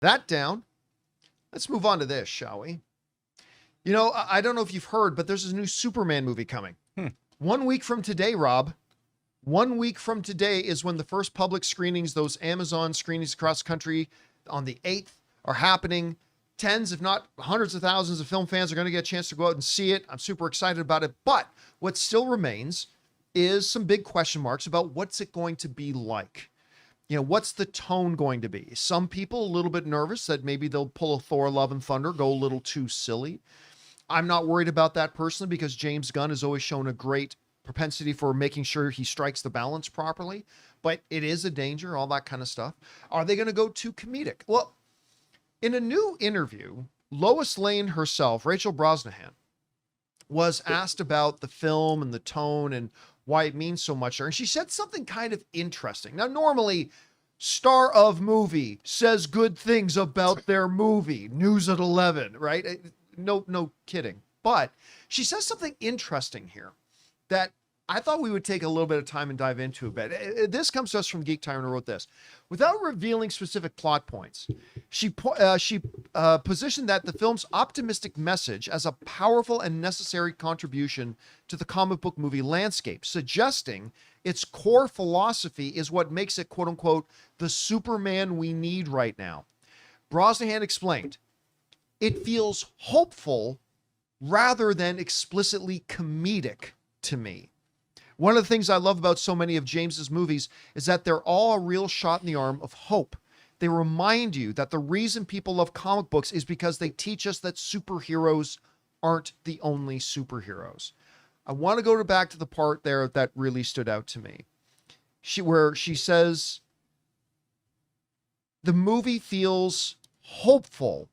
That down. Let's move on to this, shall we? You know, I don't know if you've heard, but there's a new Superman movie coming. 1 week from today, Rob. 1 week from today is when the first public screenings, those Amazon screenings across the country on the 8th are happening. Tens, if not hundreds of thousands of film fans are going to get a chance to go out and see it. I'm super excited about it. But what still remains is some big question marks about what's it going to be like. You know, what's the tone going to be? Some people a little bit nervous that maybe they'll pull a Thor Love and Thunder, go a little too silly. I'm not worried about that personally because James Gunn has always shown a great propensity for making sure he strikes the balance properly, but it is a danger, all that kind of stuff. Are they going to go too comedic? Well, in a new interview, Lois Lane herself, Rachel Brosnahan, was asked about the film and the tone and why it means so much to her. And she said something kind of interesting. Now, normally, star of movie says good things about their movie. News at 11, right? No kidding. But she says something interesting here that I thought we would take a little bit of time and dive into a bit. This comes to us from Geek Tyrant, who wrote this. Without revealing specific plot points, she positioned that the film's optimistic message as a powerful and necessary contribution to the comic book movie landscape, suggesting its core philosophy is what makes it, quote unquote, the Superman we need right now. Brosnahan explained, it feels hopeful rather than explicitly comedic to me. One of the things I love about so many of James's movies is that they're all a real shot in the arm of hope. They remind you that the reason people love comic books is because they teach us that superheroes aren't the only superheroes. I want to go back to the part there that really stood out to me. Where she says, the movie feels hopeful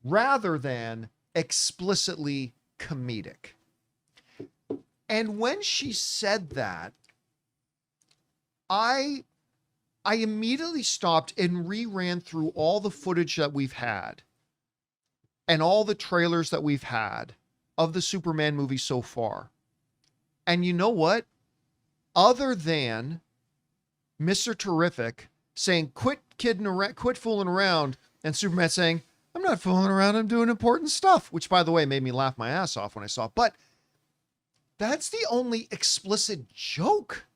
rather than explicitly comedic. And when she said that, I immediately stopped and reran through all the footage that we've had and all the trailers that we've had of the Superman movie so far. And you know what? Other than Mr. Terrific saying, quit fooling around, and Superman saying, I'm not fooling around, I'm doing important stuff, which, by the way, made me laugh my ass off when I saw it. But that's the only explicit joke,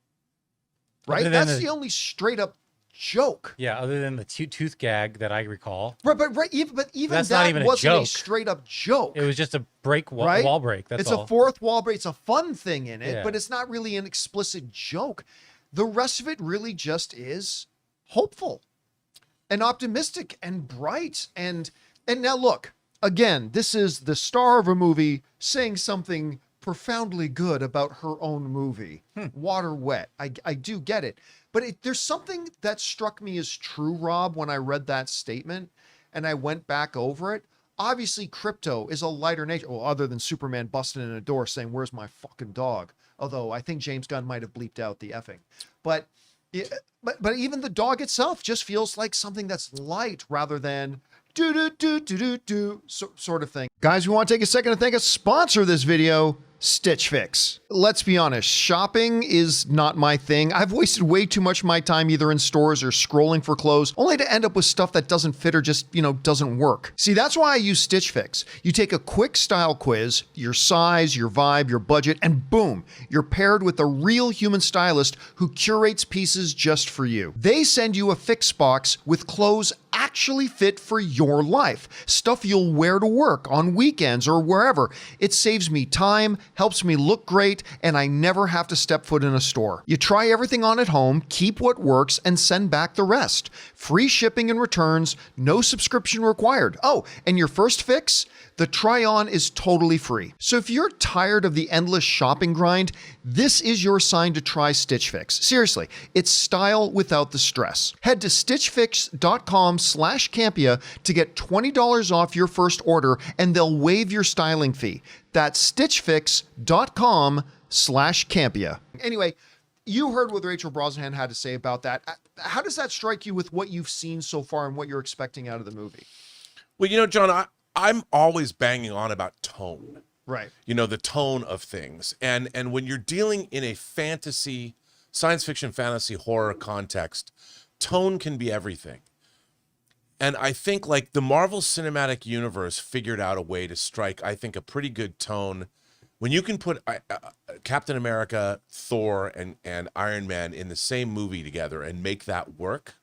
right? That's the only straight up joke. Yeah, other than the tooth gag that I recall. Right, but even that's that not even wasn't a straight up joke. It was just a right? wall break. That's it's all. A fourth wall break. It's a fun thing in it, Yeah. but it's not really an explicit joke. The rest of it really just is hopeful and optimistic and bright. And now look, again, this is the star of a movie saying something profoundly good about her own movie. Water wet. I do get it. But there's something that struck me as true, Rob, when I read that statement and I went back over it. Obviously, crypto is a lighter nature, well, other than Superman busting in a door saying, where's my fucking dog? Although I think James Gunn might have bleeped out the effing. But even the dog itself just feels like something that's light rather than sort of thing. Guys, we want to take a second to thank a sponsor of this video, Stitch Fix. Let's be honest, shopping is not my thing. I've wasted way too much of my time either in stores or scrolling for clothes, only to end up with stuff that doesn't fit or just, doesn't work. See, that's why I use Stitch Fix. You take a quick style quiz, your size, your vibe, your budget, and boom, you're paired with a real human stylist who curates pieces just for you. They send you a fix box with clothes actually fit for your life. Stuff you'll wear to work, on weekends, or wherever. It saves me time, helps me look great, and I never have to step foot in a store. You try everything on at home, keep what works, and send back the rest. Free shipping and returns, no subscription required. Oh, and your first fix? The try-on is totally free. So if you're tired of the endless shopping grind, this is your sign to try Stitch Fix. Seriously, it's style without the stress. Head to stitchfix.com/Campea to get $20 off your first order, and they'll waive your styling fee. That's stitchfix.com/Campea. Anyway, you heard what Rachel Brosnahan had to say about that. How does that strike you with what you've seen so far and what you're expecting out of the movie? Well, John, I'm always banging on about tone. Right. The tone of things. And when you're dealing in a fantasy, science fiction, fantasy, horror context, tone can be everything. And I think like the Marvel Cinematic Universe figured out a way to strike, I think, a pretty good tone. When you can put Captain America, Thor, and Iron Man in the same movie together and make that work,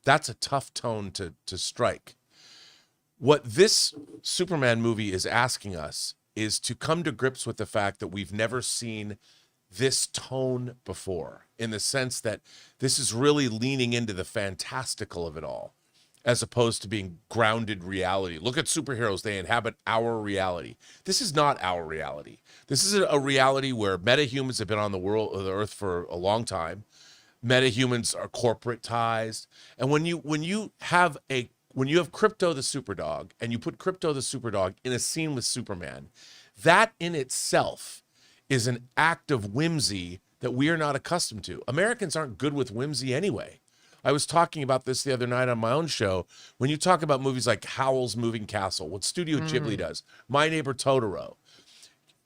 that's a tough tone to strike. What this Superman movie is asking us is to come to grips with the fact that we've never seen this tone before, in the sense that this is really leaning into the fantastical of it all, as opposed to being grounded reality. Look at superheroes, they inhabit our reality. This is not our reality. This is a reality where metahumans have been on the earth for a long time. Metahumans are corporatized. And when you have Crypto the Superdog, and you put Crypto the Superdog in a scene with Superman, that in itself is an act of whimsy that we are not accustomed to. Americans aren't good with whimsy anyway. I was talking about this the other night on my own show. When you talk about movies like Howl's Moving Castle, what Studio Ghibli does, My Neighbor Totoro,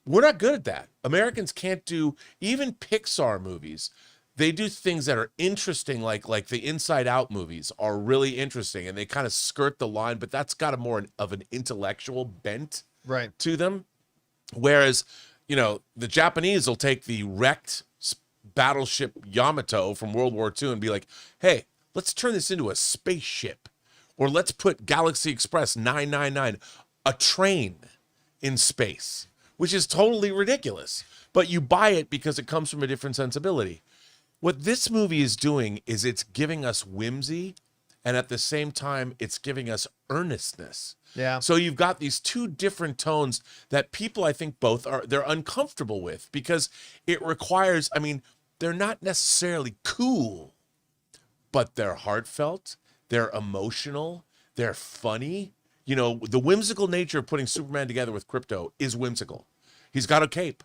we're not good at that. Americans can't do, even Pixar movies, they do things that are interesting, like the Inside Out movies are really interesting, and they kind of skirt the line, but that's got a more of an intellectual bent to them. Whereas, the Japanese will take the wrecked battleship Yamato from World War II and be like, hey, let's turn this into a spaceship, or let's put Galaxy Express 999, a train in space, which is totally ridiculous, but you buy it because it comes from a different sensibility. What this movie is doing is it's giving us whimsy, and at the same time, it's giving us earnestness. Yeah. So you've got these two different tones that people, I think, they're uncomfortable with, because it requires, they're not necessarily cool, but they're heartfelt, they're emotional, they're funny. The whimsical nature of putting Superman together with Crypto is whimsical. He's got a cape.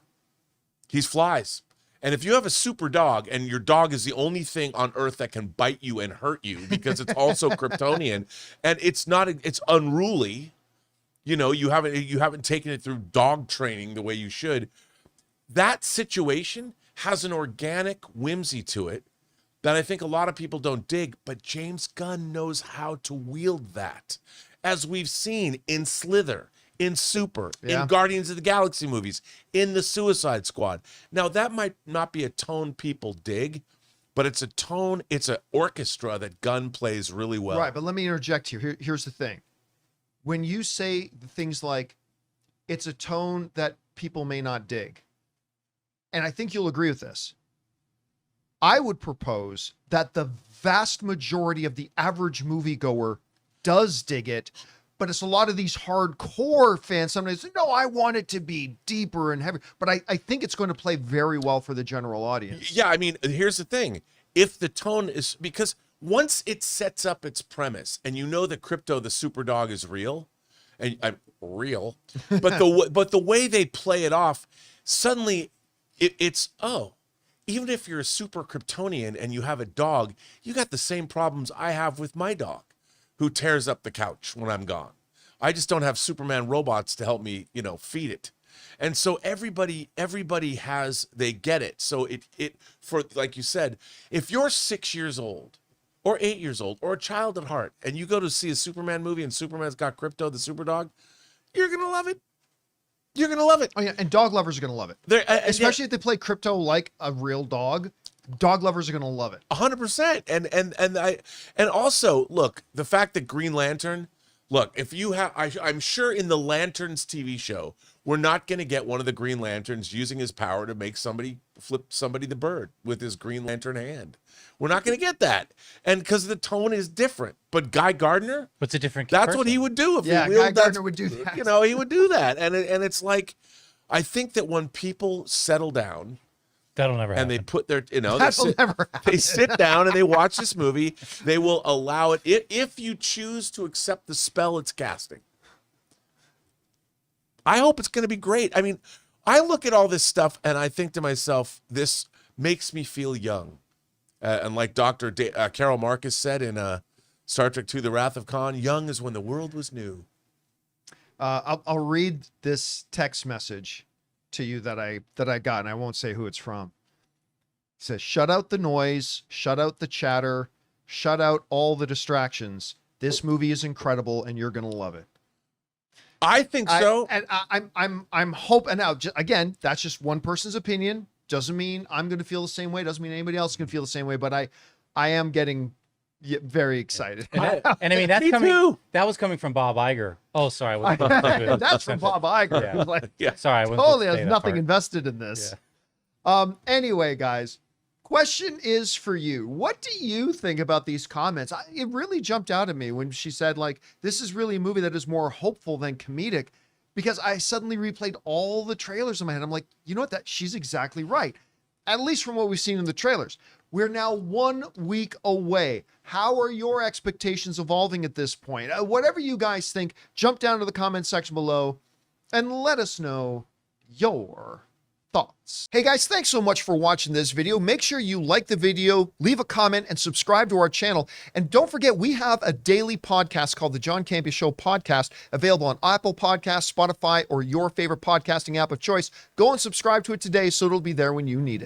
He flies. And if you have a super dog and your dog is the only thing on earth that can bite you and hurt you because it's also Kryptonian, and it's unruly, you haven't taken it through dog training the way you should, that situation has an organic whimsy to it that I think a lot of people don't dig, but James Gunn knows how to wield that, as we've seen in Slither, in Super, in Guardians of the Galaxy movies, in the Suicide Squad. Now, that might not be a tone people dig, but it's an orchestra that Gunn plays really well. Right, but let me interject here. Here's the thing. When you say things like, it's a tone that people may not dig, and I think you'll agree with this, I would propose that the vast majority of the average moviegoer does dig it, but it's a lot of these hardcore fans sometimes say, no, I want it to be deeper and heavier. But I think it's going to play very well for the general audience. Yeah, here's the thing. If the tone is, because once it sets up its premise, and you know that Crypto the Superdog is real, and real, but the way they play it off, suddenly it's even if you're a super Kryptonian and you have a dog, you got the same problems I have with my dog, who tears up the couch when I'm gone. I just don't have Superman robots to help me, feed it. And so everybody they get it. So it for, like you said, if you're 6 years old or 8 years old or a child at heart, and you go to see a Superman movie and Superman's got Crypto the Superdog, you're going to love it. You're going to love it. Oh yeah, and dog lovers are going to love it. Especially if they play Crypto like a real dog. Dog lovers are going to love it. 100%. And also, look, the fact that Green Lantern, look, if you have, I'm sure in the Lanterns TV show, we're not going to get one of the Green Lanterns using his power to make somebody flip somebody the bird with his Green Lantern hand. We're not going to get that. And because the tone is different. But Guy Gardner, what's a different that's person? what he would do if Guy Gardner would do that. He would do that. And it's like, I think that when people settle down, that'll never happen. And they put their, never happen. They sit down and they watch this movie. They will allow it if you choose to accept the spell it's casting. I hope it's going to be great. I look at all this stuff and I think to myself, this makes me feel young. And like Dr. Carol Marcus said in Star Trek II: The Wrath of Khan, young is when the world was new. I'll read this text message to you that I got, and I won't say who it's from. It says, shut out the noise, shut out the chatter, shut out all the distractions. This movie is incredible, and you're gonna love it. I think so. I'm hoping now. Again, that's just one person's opinion. Doesn't mean I'm going to feel the same way. Doesn't mean anybody else can feel the same way. But I am getting very excited. And I mean, that's Me coming. too. That was coming from Bob Iger. Oh, sorry. I wasn't That's from Bob Iger. Yeah. Like, Yeah. Sorry, I wasn't totally supposed to has say that nothing part. invested in this. Anyway, guys, question is for you. What do you think about these comments? It really jumped out at me when she said, like, this is really a movie that is more hopeful than comedic, because I suddenly replayed all the trailers in my head. I'm like, you know what? She's exactly right. At least from what we've seen in the trailers. We're now 1 week away. How are your expectations evolving at this point? Whatever you guys think, jump down to the comment section below and let us know your thoughts. Hey guys, thanks so much for watching this video. Make sure you like the video, leave a comment, and subscribe to our channel. And don't forget, we have a daily podcast called the John Campea Show podcast, available on Apple Podcasts, Spotify, or your favorite podcasting app of choice. Go and subscribe to it today so it'll be there when you need it.